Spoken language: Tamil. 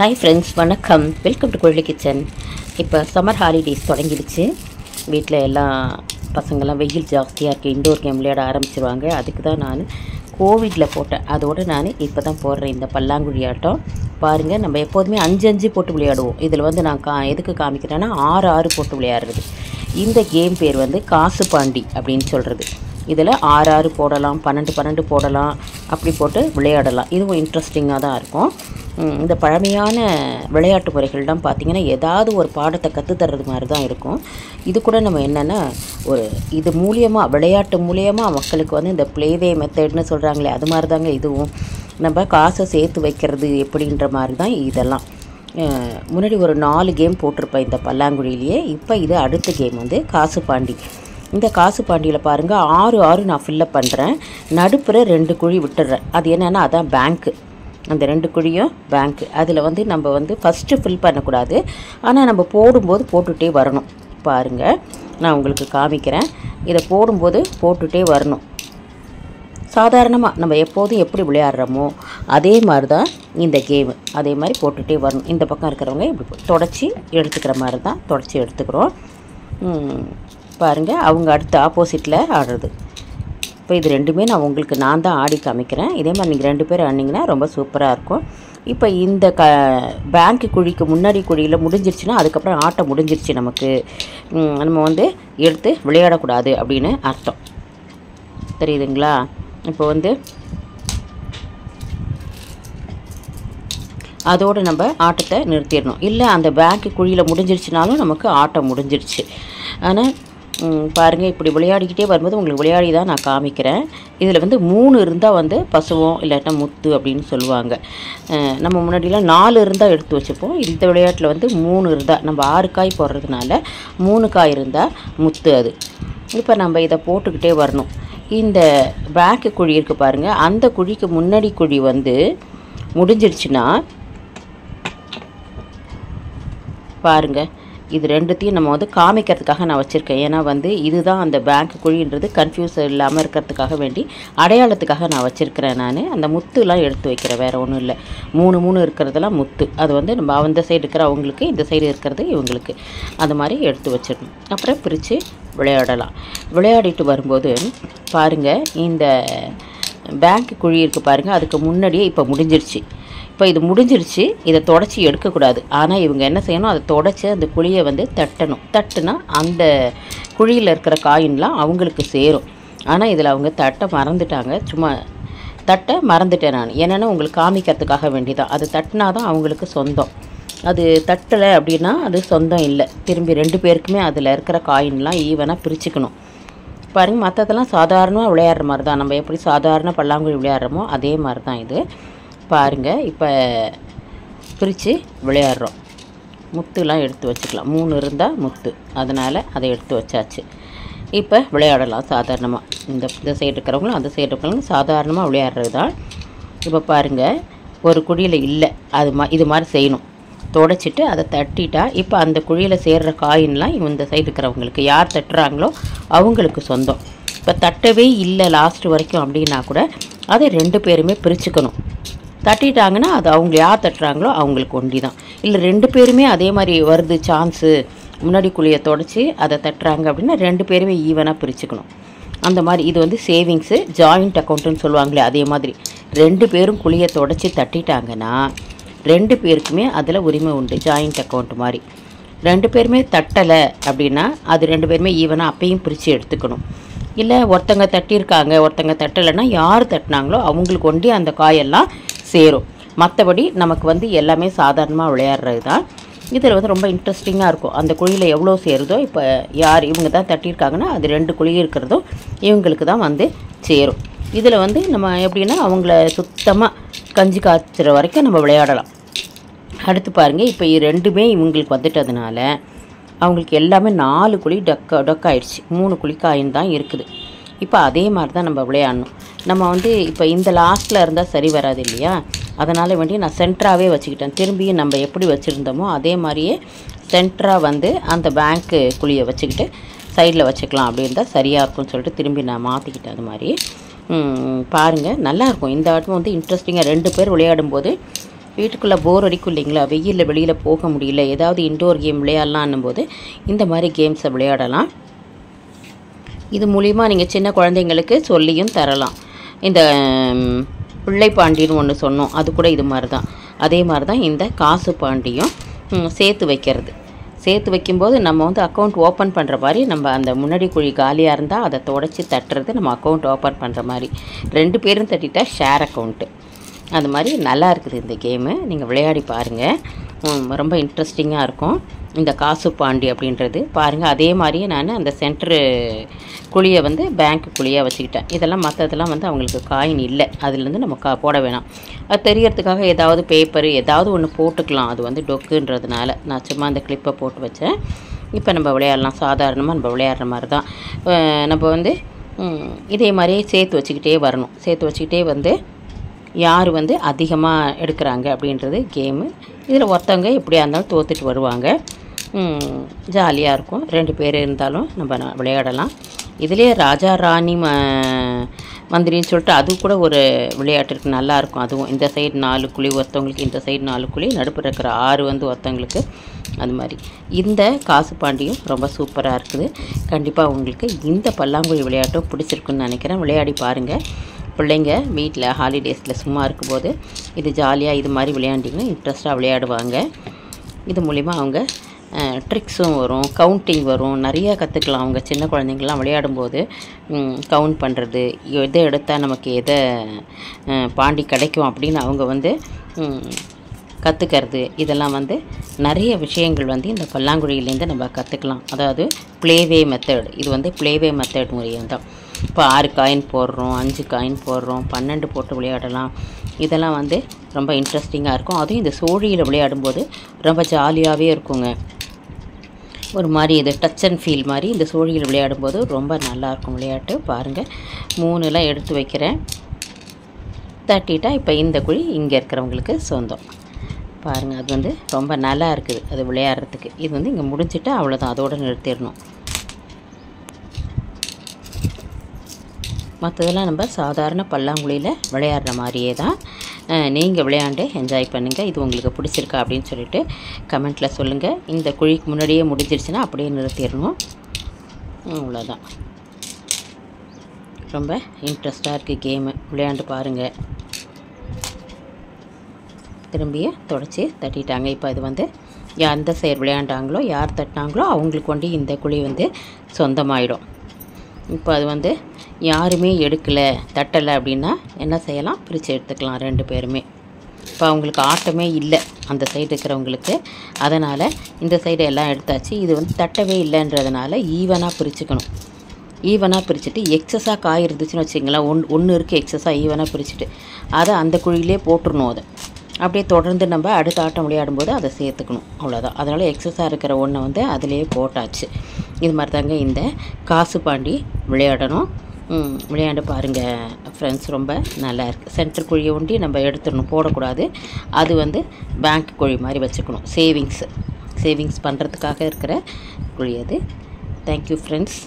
ஹாய் ஃப்ரெண்ட்ஸ், வணக்கம். வெல்கம் டு கோழி கிச்சன். இப்போ சம்மர் ஹாலிடேஸ் தொடங்கிடுச்சு. வீட்டில் எல்லாம் பசங்கள்லாம் வெயில் ஜாஸ்தியாக இருக்குது, இன்டோர் கேம் விளையாட ஆரம்பிச்சிருவாங்க. அதுக்கு தான் நான் கோவிடில் போட்டேன். அதோடு நான் இப்போ தான் போடுறேன் இந்த பல்லாங்குழி ஆட்டம். பாருங்கள், நம்ம எப்போதுமே 5 போட்டு விளையாடுவோம். இதில் வந்து நான் எதுக்கு காமிக்கிறேன்னா 6 போட்டு விளையாடுறது. இந்த கேம் பேர் வந்து காசு பாண்டி அப்படின்னு சொல்கிறது. இதில் 6 போடலாம், 12 போடலாம், அப்படி போட்டு விளையாடலாம். இதுவும் இன்ட்ரெஸ்டிங்காக தான் இருக்கும். இந்த பழமையான விளையாட்டு முறைகள்லாம் பார்த்திங்கன்னா ஏதாவது ஒரு பாடத்தை கற்றுத்தர்றது மாதிரி தான் இருக்கும். இது கூட நம்ம என்னென்னா இது மூலியமாக, விளையாட்டு மூலியமாக மக்களுக்கு வந்து இந்த ப்ளேவே மெத்தட்னு சொல்கிறாங்களே, அது மாதிரி தாங்க இதுவும். நம்ம காசை சேர்த்து வைக்கிறது எப்படின்ற மாதிரி தான் இதெல்லாம். முன்னாடி ஒரு 4 கேம் போட்டிருப்பேன் இந்த பல்லாங்குழியிலேயே. இப்போ இது அடுத்த கேம் வந்து காசு பாண்டி. இந்த காசு பாண்டியில் பாருங்கள், 6 நான் ஃபில்லப் பண்ணுறேன். நடுப்புற 2 குழி விட்டுடுறேன். அது என்னென்னா அதான் பேங்க்கு. அந்த 2 குழியும் பேங்க்கு. அதில் வந்து நம்ம வந்து ஃபஸ்ட்டு ஃபில் பண்ணக்கூடாது, ஆனால் நம்ம போடும்போது போட்டுகிட்டே வரணும். பாருங்கள், நான் உங்களுக்கு காமிக்கிறேன். இதை போடும்போது போட்டுகிட்டே வரணும். சாதாரணமாக நம்ம எப்போதும் எப்படி விளையாடுறோமோ அதே மாதிரி தான் இந்த கேமு. அதே மாதிரி போட்டுகிட்டே வரணும். இந்த பக்கம் இருக்கிறவங்க இப்படி தொடச்சி எடுத்துக்கிற மாதிரி தான் தொடச்சி எடுத்துக்கிறோம். பாருங்கள், அவங்க அடுத்து ஆப்போசிட்டில் ஆடுறது. இப்போ இது ரெண்டுமே நான் தான் ஆடி காமிக்கிறேன். இதே மாதிரி நீங்கள் 2 பேர் ஆடினீங்கன்னா ரொம்ப சூப்பராக இருக்கும். இப்போ இந்த பேங்க் குழிக்கு முன்னாடி குழியில் முடிஞ்சிருச்சுன்னா அதுக்கப்புறம் ஆட்டம் முடிஞ்சிருச்சு. நமக்கு நம்ம வந்து எடுத்து விளையாடக்கூடாது அப்படின்னு அர்த்தம். தெரியுதுங்களா? இப்போ வந்து அதோடு நம்ம ஆட்டத்தை நிறுத்திடணும். இல்லை அந்த பேங்க் குழியில் முடிஞ்சிருச்சுனாலும் நமக்கு ஆட்டம் முடிஞ்சிருச்சு. ஆனால் பாருங்கள், இப்படி விளையாடிக்கிட்டே வரும்போது உங்களுக்கு விளையாடி தான் நான் காமிக்கிறேன். இதில் வந்து 3 இருந்தால் வந்து பசுவம், இல்லாட்டா முத்து அப்படின்னு சொல்லுவாங்க. நம்ம முன்னாடிலாம் 4 இருந்தால் எடுத்து வச்சுப்போம். இந்த விளையாட்டில் வந்து 3 இருந்தால், நம்ம 6 காய் போடுறதுனால 3 காய் இருந்தால் முத்து. அது இப்போ நம்ம இதை போட்டுக்கிட்டே வரணும். இந்த பேங்க் குழி இருக்குது பாருங்கள், அந்த குழிக்கு முன்னாடி குழி வந்து முடிஞ்சிருச்சுன்னா பாருங்கள், இது 2த்தையும் நம்ம வந்து காமிக்கிறதுக்காக நான் வச்சுருக்கேன். ஏன்னா வந்து இதுதான் அந்த பேங்க் குழின்றது கன்ஃபியூஸ் இல்லாமல் இருக்கிறதுக்காக வேண்டி, அடையாளத்துக்காக நான் வச்சுருக்கிறேன். நான் அந்த முத்துலாம் எடுத்து வைக்கிறேன், வேறு ஒன்றும் இல்லை. 3 இருக்கிறதெல்லாம் முத்து. அது வந்து நம்ம அந்த சைடு இருக்கிற அவங்களுக்கு, இந்த சைடு இருக்கிறது இவங்களுக்கு, அது மாதிரி எடுத்து வச்சிடணும். அப்புறம் பிரித்து விளையாடலாம். விளையாடிட்டு வரும்போது பாருங்கள், இந்த பேங்க் குழி இருக்குது பாருங்கள், அதுக்கு முன்னாடியே இப்போ முடிஞ்சிருச்சு. இப்போ இது முடிஞ்சிருச்சு, இதை தொடச்சி எடுக்கக்கூடாது. ஆனால் இவங்க என்ன செய்யணும், அதை தொடச்சி அந்த குழியை வந்து தட்டணும். தட்டுனா அந்த குழியில் இருக்கிற காயின்லாம் அவங்களுக்கு சேரும். ஆனால் இதில் அவங்க தட்ட மறந்துட்டாங்க. சும்மா தட்ட மறந்துட்டேன் நான். என்னென்னா உங்களுக்கு காமிக்கிறதுக்காக வேண்டி தான். அது தட்டினா தான் அவங்களுக்கு சொந்தம். அது தட்டலை அப்படின்னா அது சொந்தம் இல்லை. திரும்பி 2 பேருக்குமே அதில் இருக்கிற காயின்லாம் ஈவனாக பிரிச்சுக்கணும். பாருங்கள், மற்றதெல்லாம் சாதாரணமாக விளையாடுற மாதிரி தான். நம்ம எப்படி சாதாரண பல்லாங்குழி விளையாடுறோமோ அதே மாதிரி தான் இது. பாருங்கள், இப்போ பிரித்து விளையாடுறோம். முத்துலாம் எடுத்து வச்சுக்கலாம். 3 இருந்தால் முத்து, அதனால் அதை எடுத்து வச்சாச்சு. இப்போ விளையாடலாம் சாதாரணமாக. இந்த சைடு இருக்கிறவங்களும் அந்த சைடு இருக்கிறவங்களும் சாதாரணமாக விளையாடுறது தான். இப்போ பாருங்கள், ஒரு குழியில் இல்லை, இது மாதிரி செய்யணும். தொடச்சிட்டு அதை தட்டிட்டா இப்போ அந்த குழியில் சேர்கிற காயின்லாம் இந்த சைடு இருக்கிறவங்களுக்கு, யார் தட்டுறாங்களோ அவங்களுக்கு சொந்தம். இப்போ தட்டவே இல்லை லாஸ்ட் வரைக்கும் அப்படின்னா கூட அதை 2 பேருமே பிரிச்சுக்கணும். தட்டிட்டாங்கன்னா அது அவங்க யார் தட்டுறாங்களோ அவங்களுக்கு ஒண்டி தான். இல்லை 2 பேருமே அதே மாதிரி வருது சான்ஸு, முன்னாடி குழியை தொடச்சி அதை தட்டுறாங்க அப்படின்னா 2 பேருமே ஈவனாக பிரிச்சுக்கணும். அந்த மாதிரி இது வந்து சேவிங்ஸு, ஜாயிண்ட் அக்கௌண்ட்டுன்னு சொல்லுவாங்களே, அதே மாதிரி 2 பேரும் குழியை தொடச்சி தட்டிட்டாங்கன்னா 2 பேருக்குமே அதில் உரிமை உண்டு. ஜாயிண்ட் அக்கௌண்ட் மாதிரி. 2 பேருமே தட்டலை அப்படின்னா அது 2 பேருமே ஈவனாக அப்பையும் பிரித்து எடுத்துக்கணும். இல்லை ஒருத்தங்க தட்டியிருக்காங்க, ஒருத்தங்க தட்டலைன்னா யார் தட்டினாங்களோ அவங்களுக்கு ஒண்டி அந்த காயெல்லாம் சேரும். மற்றபடி நமக்கு வந்து எல்லாமே சாதாரணமாக விளையாடுறது தான். இதில் வந்து ரொம்ப இன்ட்ரெஸ்டிங்காக இருக்கும். அந்த குழியில் எவ்வளோ சேருதோ, இப்போ யார் இவங்க தான் தட்டியிருக்காங்கன்னா அது 2 குழி இருக்கிறதும் இவங்களுக்கு தான் வந்து சேரும். இதில் வந்து நம்ம எப்படின்னா அவங்கள சுத்தமாக கஞ்சி காய்ச்சுற வரைக்கும் நம்ம விளையாடலாம். அடுத்து பாருங்கள், இப்போ 2மே இவங்களுக்கு வந்துட்டதுனால அவங்களுக்கு எல்லாமே 4 குழி டொக்காயிடுச்சு. 3 குழி காயின் தான் இருக்குது. இப்போ அதே மாதிரி தான் நம்ம விளையாடணும். நம்ம வந்து இப்போ இந்த லாஸ்ட்டில் இருந்தால் சரி வராது இல்லையா, அதனால் வேண்டி நான் சென்டராகவே வச்சுக்கிட்டேன். திரும்பியும் நம்ம எப்படி வச்சுருந்தோமோ அதே மாதிரியே சென்டராக வந்து அந்த பேங்க்கு குழியை வச்சுக்கிட்டு சைடில் வச்சுக்கலாம். அப்படி இருந்தால் சரியாக இருக்கும்னு சொல்லிட்டு திரும்பி நான் மாற்றிக்கிட்டேன். அது மாதிரி பாருங்கள், நல்லாயிருக்கும். இந்த ஆட்டம் வந்து இன்ட்ரெஸ்டிங்காக 2 பேர் விளையாடும்போது வீட்டுக்குள்ளே போர் அடிக்கும் இல்லைங்களா, வெயிலில் வெளியில் போக முடியல, ஏதாவது இன்டோர் கேம் விளையாடலான்னும் போது இந்த மாதிரி கேம்ஸை விளையாடலாம். இது மூலிமா நீங்கள் சின்ன குழந்தைங்களுக்கு சொல்லியும் தரலாம். இந்த பிள்ளை பாண்டின்னு ஒன்று சொன்னோம், அது கூட இது மாதிரி தான். அதே மாதிரி தான் இந்த காசு பாண்டியும் சேர்த்து வைக்கிறது. சேர்த்து வைக்கும்போது நம்ம வந்து அக்கௌண்ட் ஓப்பன் பண்ணுற மாதிரி, நம்ம அந்த முன்னாடி குழி காலியாக இருந்தால் அதை தொடச்சி தட்டுறது நம்ம அக்கௌண்ட் ஓப்பன் பண்ணுற மாதிரி. 2 பேரும் தட்டிட்டா ஷேர் அக்கௌண்ட்டு. அது மாதிரி நல்லா இருக்குது இந்த கேமு. நீங்கள் விளையாடி பாருங்கள், ரொம்ப இன்ட்ரெஸ்டிங்காக இருக்கும் இந்த காசு பாண்டி அப்படின்றது. பாருங்கள், அதே மாதிரியே நான் அந்த சென்ட்ரு குழியை வந்து பேங்க் குழியாக வச்சுக்கிட்டேன். இதெல்லாம் மற்றதெல்லாம் வந்து அவங்களுக்கு காயின் இல்லை, அதுலேருந்து நம்ம போட வேணாம். அது தெரியறதுக்காக ஏதாவது பேப்பரு ஏதாவது ஒன்று போட்டுக்கலாம், அது வந்து டொக்குன்றதுனால நான் சும்மா அந்த கிளிப்பை போட்டு வச்சேன். இப்போ நம்ம விளையாடலாம், சாதாரணமாக நம்ம விளையாடுற மாதிரி தான். நம்ம வந்து இதே மாதிரியே சேர்த்து வச்சுக்கிட்டே வரணும். சேர்த்து வச்சுக்கிட்டே வந்து யார் வந்து அதிகமாக எடுக்கிறாங்க அப்படின்றது கேமு. இதில் ஒருத்தவங்க எப்படியா இருந்தாலும் தோற்றுட்டு வருவாங்க. ஜாலியாக இருக்கும். 2 பேர் இருந்தாலும் நம்ம விளையாடலாம். இதிலே ராஜா ராணி மந்திரின்னு சொல்லிட்டு அது கூட ஒரு விளையாட்டு இருக்குது, நல்லாயிருக்கும். அதுவும் இந்த சைடு 4 குழி ஒருத்தவங்களுக்கு, இந்த சைடு 4 குழி, நடுப்புற இருக்கிற 6 வந்து ஒருத்தவங்களுக்கு. அது மாதிரி இந்த காசு பாண்டியும் ரொம்ப சூப்பராக இருக்குது. கண்டிப்பாக உங்களுக்கு இந்த பல்லாங்குழி விளையாட்டும் பிடிச்சிருக்குன்னு நினைக்கிறேன். விளையாடி பாருங்கள். பிள்ளைங்க வீட்டில் ஹாலிடேஸில் சும்மா இருக்கும்போது இது ஜாலியாக இது மாதிரி விளையாண்டிங்கன்னா இன்ட்ரெஸ்ட்டாக விளையாடுவாங்க. இது மூலிமா அவங்க ட்ரிக்ஸும் வரும், கவுண்டிங் வரும், நிறையா கற்றுக்கலாம். அவங்க சின்ன குழந்தைங்கள்லாம் விளையாடும்போது கவுண்ட் பண்ணுறது, எதை எடுத்தால் நமக்கு எதை பாண்டி கிடைக்கும் அப்படின்னு அவங்க வந்து கற்றுக்கிறது. இதெல்லாம் வந்து நிறைய விஷயங்கள் வந்து இந்த பல்லாங்குழியிலேருந்து நம்ம கற்றுக்கலாம். அதாவது ப்ளேவே மெத்தட், இது வந்து ப்ளேவே மெத்தட் முறையாக தான். இப்போ 6 காயின் போடுறோம், 5 காயின் போடுறோம், 12 போட்டு விளையாடலாம். இதெல்லாம் வந்து ரொம்ப இன்ட்ரெஸ்டிங்காக இருக்கும். அதுவும் இந்த சோழியில் விளையாடும்போது ரொம்ப ஜாலியாகவே இருக்குங்க. ஒரு மாதிரி இது டச் அண்ட் ஃபீல் மாதிரி இந்த சோழியில் விளையாடும்போது ரொம்ப நல்லாயிருக்கும் விளையாட்டு. பாருங்கள், 3 எடுத்து வைக்கிறேன், தட்டிட்டா இப்போ இந்த குழி இங்கே இருக்கிறவங்களுக்கு சொந்தம். பாருங்கள், அது வந்து ரொம்ப நல்லா இருக்குது அது விளையாடுறதுக்கு. இது வந்து இங்கே முடிஞ்சிட்டா அவ்வளோதான், அதோடு நிறுத்திடணும். மற்றதெல்லாம் நம்ம சாதாரண பல்லாங்குழியில் விளையாடுற மாதிரியே தான். நீங்கள் விளையாண்டு என்ஜாய் பண்ணுங்கள். இது உங்களுக்கு பிடிச்சிருக்கா அப்படின்னு சொல்லிட்டு கமெண்ட்டில் சொல்லுங்கள். இந்த குழிக்கு முன்னாடியே முடிஞ்சிடுச்சுன்னா அப்படியே நிறுத்திடணும். அவ்வளோதான். ரொம்ப இன்ட்ரெஸ்டாக இருக்குது கேமு, விளையாண்டு பாருங்கள். திரும்பியும் தொடச்சி தட்டிட்டாங்க. இப்போ இது வந்து எந்த சைடு விளையாண்டாங்களோ, யார் தட்டினாங்களோ அவங்களுக்கு கொண்டு இந்த குழி வந்து சொந்தமாயிடும். இப்போ அது வந்து யாருமே எடுக்கலை, தட்டலை அப்படின்னா என்ன செய்யலாம், பிரித்து எடுத்துக்கலாம் 2 பேருமே. இப்போ அவங்களுக்கு ஆட்டமே இல்லை அந்த சைடு இருக்கிறவங்களுக்கு, அதனால் இந்த சைடு எல்லாம் எடுத்தாச்சு. இது வந்து தட்டவே இல்லைன்றதுனால ஈவனாக பிரிச்சுக்கணும். ஈவனாக பிரிச்சுட்டு எக்ஸஸாக காய் இருந்துச்சுன்னு வச்சுங்களேன், ஒன்று இருக்குது எக்ஸஸாக, ஈவனாக பிரிச்சுட்டு அதை அந்த குழியிலே போட்டுடணும். அதை அப்படியே தொடர்ந்து நம்ம அடுத்த ஆட்டம் விளையாடும்போது அதை சேர்த்துக்கணும், அவ்வளோதான். அதனால் எக்ஸஸாக இருக்கிற ஒன்றை வந்து அதிலே போட்டாச்சு. இது மாதிரி தாங்க இந்த காசு பாண்டி விளையாடணும். விளையாண்டு பாருங்கள் ஃப்ரெண்ட்ஸ், ரொம்ப நல்லா இருக்குது. சென்டர் குழியை ஒண்டி நம்ம எடுத்துடணும், போடக்கூடாது. அது வந்து பேங்க் குழி மாதிரி வச்சுக்கணும். சேவிங்ஸ் பண்ணுறதுக்காக இருக்கிற குழி அது. Thank you friends.